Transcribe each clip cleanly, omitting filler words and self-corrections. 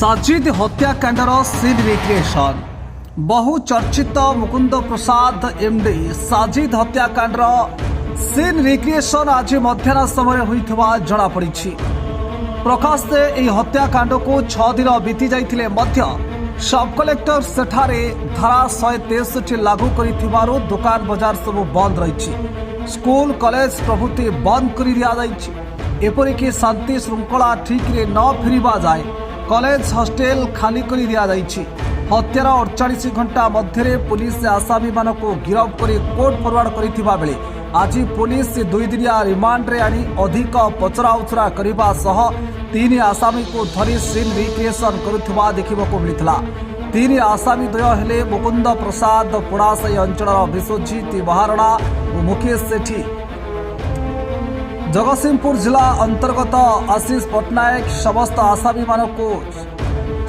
Sajid हत्याकांडर scene recreation बहु चर्चित मुकुंद प्रसाद MD Sajid हत्याकांडर scene recreation आज मध्याह्न समय होइथबा जणा पड़िछि। प्रकाश ए हत्याकांड को 6 दिन बीती जाइथिले मध्य सब कलेक्टर सेठारे धारा 163 लागू करिथिबारो दुकान बाजार सब बंद रहिछि। स्कूल कॉलेज प्रभृति बंद करि दिया जाइछि। एपरिक शांति श्रृंखला ठीक रे न फेरिबा जाए कॉलेज हॉस्टेल खाली करि दिया जाइछि। हत्यार 48 घंटा मध्य पुलिस आसामी मानक गिरफ कर कोर्ट फरवर्ड करिथिबा बेले आज पुलिस 2 दिनिया रिमांड रे आनी अधिक पचराउचरा करबा सह 3 आसामी को धरी सीन रिक्रिएशन करुथिबा देखिबाको मिलितला। 3 आसामी द्वय हेले मुकुंद प्रसाद पोड़ासाई अंचल विश्वजीत महारणा और मुकेश सेठी। जगतसिंहपुर जिला अंतर्गत आशीष पट्टनायक समस्त आसामी मानक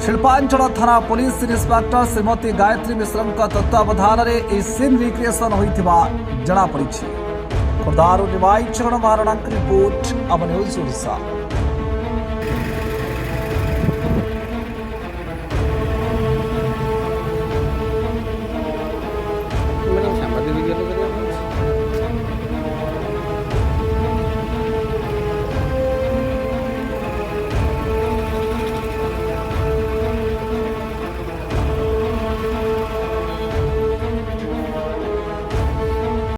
शिल्पांचल थाना पुलिस इन्स्पेक्टर श्रीमती गायत्री मिश्र तत्वावधान में सीन रिक्रिएशन होइथिबा जणा पड़िछि। खुर्दारू निवाई चरण महारणा रिपोर्ट अब न्यूज ओडिशा।